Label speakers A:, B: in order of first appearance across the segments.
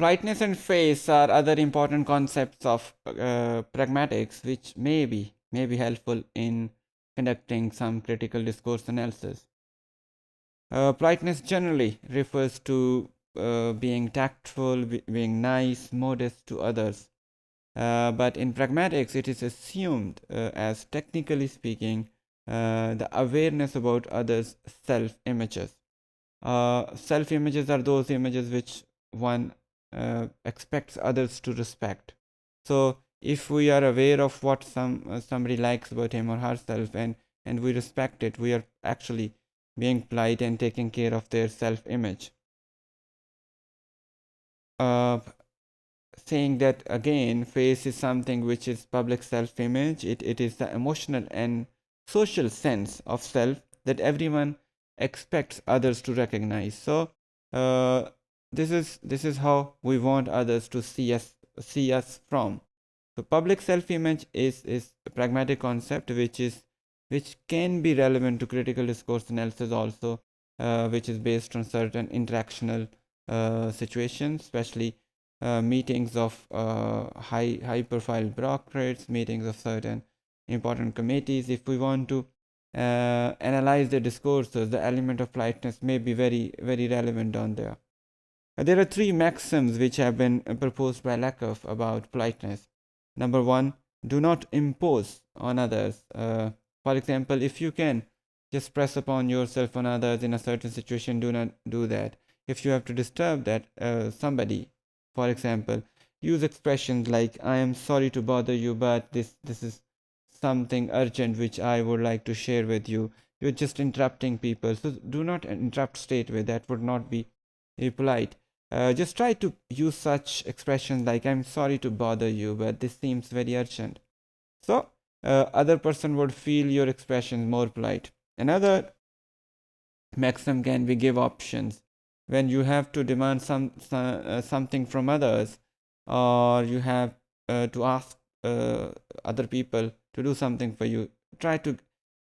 A: Politeness and face are other important concepts of pragmatics, which may be helpful in conducting some critical discourse analysis. Politeness generally refers to being tactful, being nice, modest to others. But in pragmatics, it is assumed as, technically speaking, the awareness about others' self-images. Self-images are those images which one expects others to respect. So if we are aware of what somebody likes about him or herself, and we respect it, we are actually being polite and taking care of their self-image. Saying that again, face is something which is public self-image. It is the emotional and social sense of self that everyone expects others to recognize. So this is how we want others to see us from. So public self-image is a pragmatic concept which can be relevant to critical discourse analysis also, which is based on certain interactional situations, especially meetings of high profile bureaucrats, meetings of certain important committees. If we want to analyze the discourses, the element of politeness may be very relevant on there. There are three maxims which have been proposed by Lakoff about politeness. Number one, do not impose on others. For example, if you can just press upon yourself on others in a certain situation, do not do that. If you have to disturb that somebody, for example, use expressions like, I am sorry to bother you, but this is something urgent which I would like to share with you. You're just interrupting people. So do not interrupt straight away. That would not be polite. Just try to use such expressions like, I'm sorry to bother you, but this seems very urgent. So other person would feel your expressions more polite. Another maxim can be give options. When you have to demand something from others, or you have to ask other people to do something for you, try to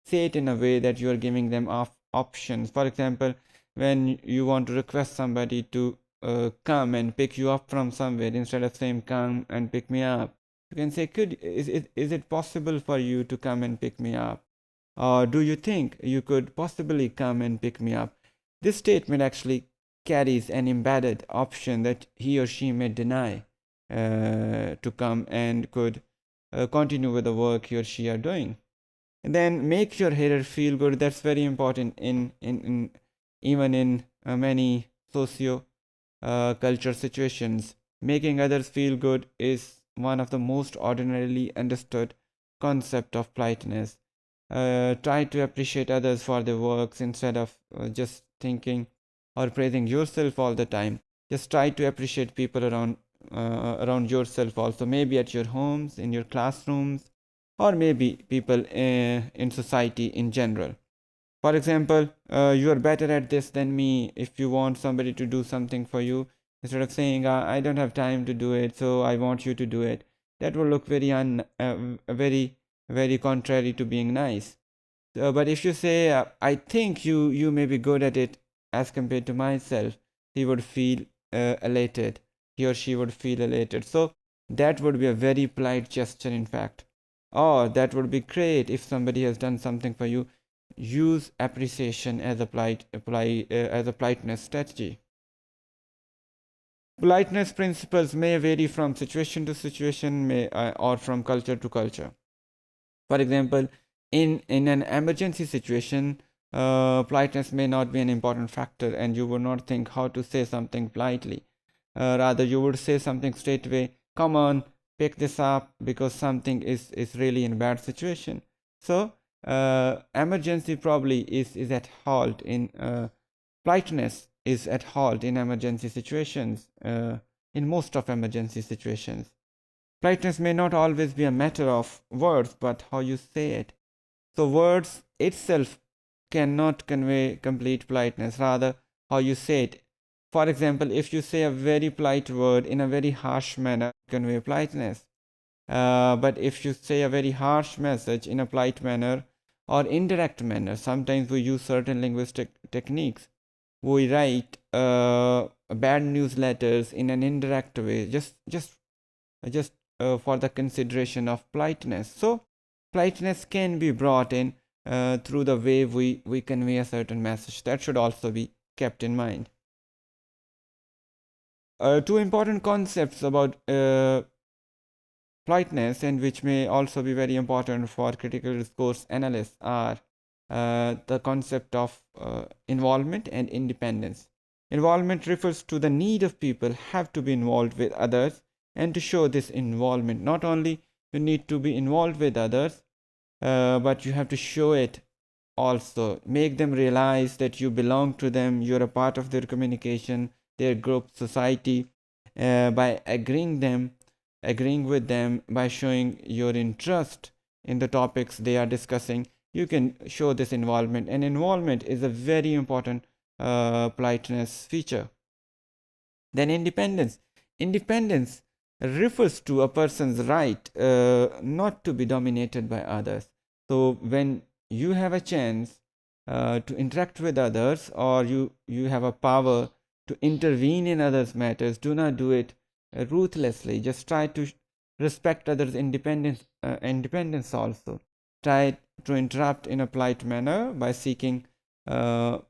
A: say it in a way that you are giving them options. For example, when you want to request somebody to come and pick you up from somewhere, instead of saying come and pick me up, you can say, is it possible for you to come and pick me up? Or do you think you could possibly come and pick me up? This statement actually carries an embedded option that he or she may deny to come and could continue with the work he or she are doing. And then make your hearer feel good. That's very important in even in many socio culture situations. Making others feel good is one of the most ordinarily understood concept of politeness. Try to appreciate others for their works instead of just thinking or praising yourself all the time. Just try to appreciate people around yourself also, maybe at your homes, in your classrooms, or maybe people in society in general. For example, you are better at this than me. If you want somebody to do something for you, instead of saying I don't have time to do it, so I want you to do it, that will look very contrary to being nice. But if you say I think you may be good at it as compared to myself, he would feel elated. He or she would feel elated. So that would be a very polite gesture, in fact. Or that would be great if somebody has done something for you. Use appreciation as a politeness strategy. Politeness principles may vary from situation to situation, or from culture to culture. For example, in an emergency situation, politeness may not be an important factor, and you would not think how to say something politely. Rather, you would say something straight away, come on, pick this up, because something is really in a bad situation. So emergency probably is at halt in politeness is at halt in emergency situations, in most of emergency situations. Politeness may not always be a matter of words, but how you say it. So words itself cannot convey complete politeness, rather how you say it. For example, if you say a very polite word in a very harsh manner, convey politeness. But if you say a very harsh message in a polite manner or indirect manner, sometimes we use certain linguistic techniques we write bad newsletters in an indirect way, just for the consideration of politeness. So politeness can be brought in through the way we convey a certain message. That should also be kept in mind. Two important concepts about politeness, and which may also be very important for critical discourse analysts, are the concept of involvement and independence. Involvement refers to the need of people have to be involved with others, and to show this involvement, not only you need to be involved with others, but you have to show it also. Make them realize that you belong to them, you're a part of their communication, their group, society, by agreeing with them, by showing your interest in the topics they are discussing. You can show this involvement, and involvement is a very important politeness feature. Then independence. Independence refers to a person's right not to be dominated by others. So when you have a chance to interact with others, or you have a power to intervene in others' matters, do not do it ruthlessly. Just try to respect others' independence also. Try to interrupt in a polite manner by seeking their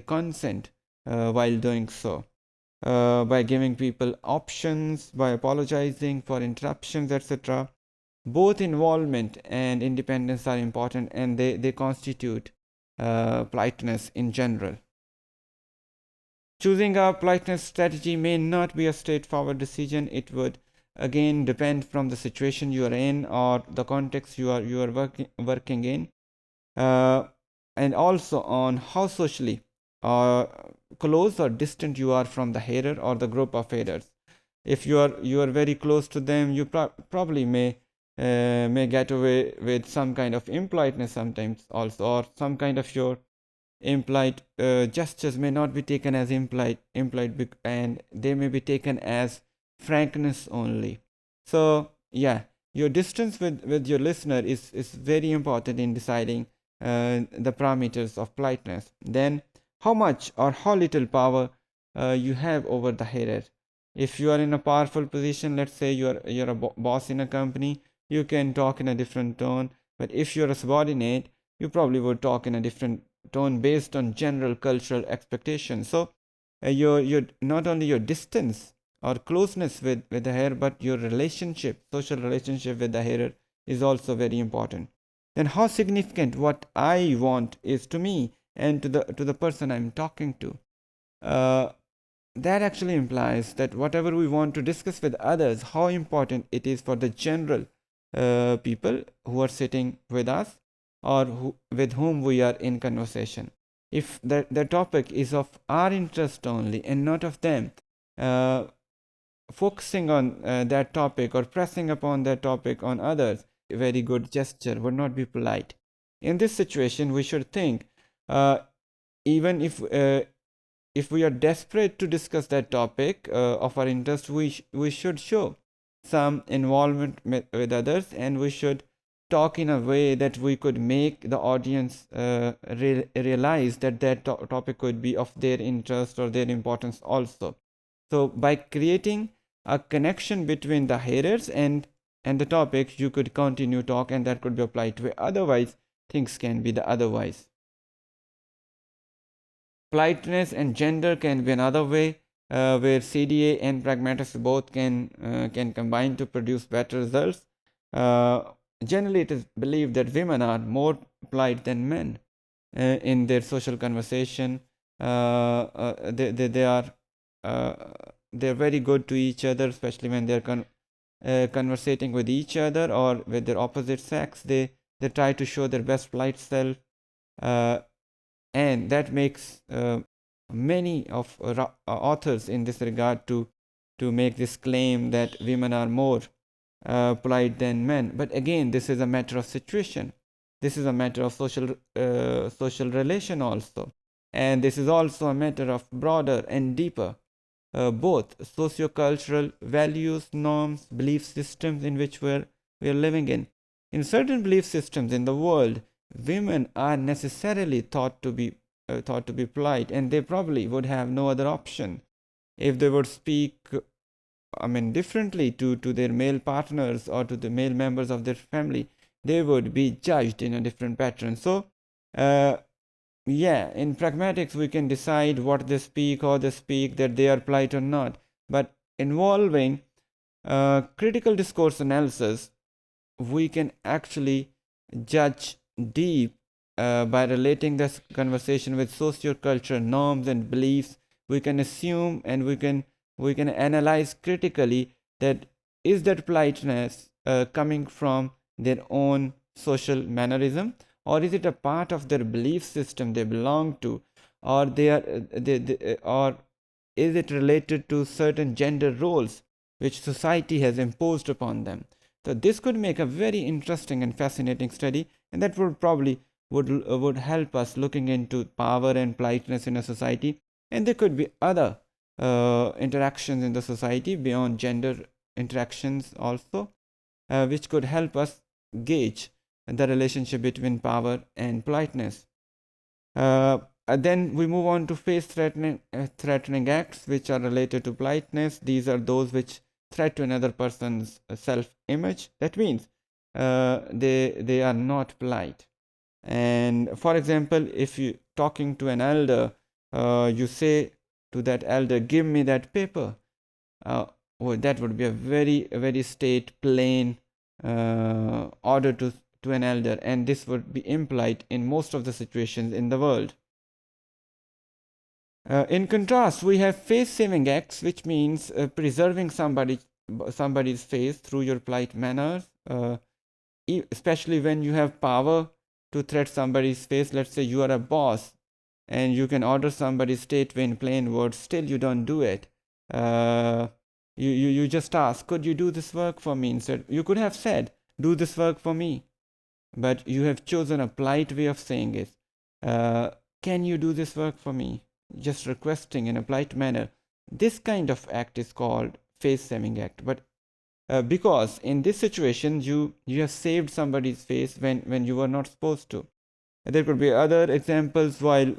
A: consent while doing so. By giving people options, by apologizing for interruptions, etc. Both involvement and independence are important, and they constitute politeness in general. Choosing a politeness strategy may not be a straightforward decision. It would again depend from the situation you are in, or the context you are working in, and also on how socially close or distant you are from the hearer or the group of hearers. If you are very close to them, you probably may get away with some kind of impoliteness sometimes also, or some kind of your impolite gestures may not be taken as impolite, and they may be taken as frankness only. So yeah, your distance with your listener is very important in deciding the parameters of politeness. Then how much or how little power you have over the hearer. If you are in a powerful position, let's say you're a boss in a company, you can talk in a different tone. But if you're a subordinate, you probably would talk in a different tone based on general cultural expectations. So your not only your distance or closeness with the hearer, but your social relationship with the hearer is also very important. Then how significant what I want is to me and to the person I'm talking to. That actually implies that whatever we want to discuss with others, how important it is for the general people who are sitting with us, or with whom we are in conversation. If the topic is of our interest only and not of them, focusing on that topic or pressing upon that topic on others, a very good gesture would not be polite. In this situation, we should think, even if we are desperate to discuss that topic of our interest, we should show some involvement with others, and we should talk in a way that we could make the audience realize that topic could be of their interest or their importance also. So by creating a connection between the hearers and the topic, you could continue talk, and that could be applied to it. Otherwise, things can be the otherwise. Politeness and gender can be another way where CDA and pragmatists both can combine to produce better results. Generally, it is believed that women are more polite than men in their social conversation. They are they're very good to each other, especially when they're conversating with each other or with their opposite sex. They try to show their best polite self, and that makes many of authors in this regard to make this claim that women are more polite than men. But again, this is a matter of situation. This is a matter of social relation also, and this is also a matter of broader and deeper both sociocultural values, norms, belief systems in which we are living in. In certain belief systems in the world, women are necessarily thought to be thought to be polite, and they probably would have no other option. If they would speak, differently to their male partners or to the male members of their family, they would be judged in a different pattern. So, in pragmatics, we can decide what they speak, how they speak, that they are polite or not. But involving critical discourse analysis, we can actually judge deep by relating this conversation with socio-cultural norms and beliefs. We can assume and we can analyze critically that is that politeness coming from their own social mannerism, or is it a part of their belief system they belong to, or or is it related to certain gender roles which society has imposed upon them. So this could make a very interesting and fascinating study, and that would probably would help us looking into power and politeness in a society. And there could be other interactions in the society beyond gender interactions also, which could help us gauge the relationship between power and politeness. Then we move on to face-threatening acts which are related to politeness. These are those which threat to another person's self-image. That means they are not polite. And for example, if you talking to an elder, you say to that elder, "Give me that paper." That would be a very straight, plain order to an elder, and this would be impolite in most of the situations in the world. In contrast, we have face-saving acts, which means preserving somebody's face through your polite manners, especially when you have power to threat somebody's face. Let's say you are a boss and you can order somebody's stateway in plain words, still you don't do it. You just ask, "Could you do this work for me?" Instead, you could have said, "Do this work for me," but you have chosen a polite way of saying it. "Can you do this work for me?" Just requesting in a polite manner. This kind of act is called face-saving act. But because in this situation you have saved somebody's face when you were not supposed to. There could be other examples. While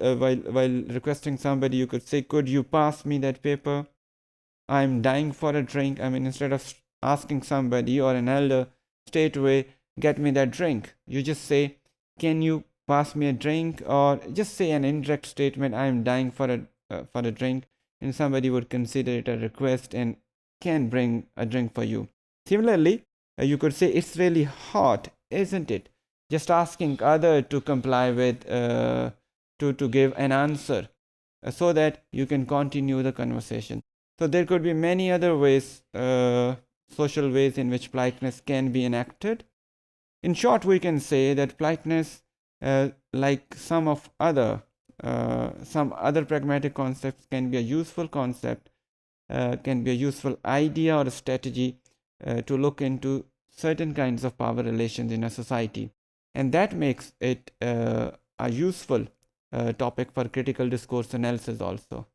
A: requesting somebody, you could say, "Could you pass me that paper? I'm dying for a drink." Instead of asking somebody or an elder straight away, "Get me that drink," you just say, "Can you pass me a drink?" Or just say an indirect statement, "I'm dying for a drink," and somebody would consider it a request and can bring a drink for you. Similarly, you could say, "It's really hot, isn't it?" Just asking other to comply with to give an answer so that you can continue the conversation. So there could be many other ways, social ways in which politeness can be enacted. In short, we can say that politeness, like some other pragmatic concepts, can be a useful concept, can be a useful idea or a strategy to look into certain kinds of power relations in a society, and that makes it a useful topic for critical discourse analysis also.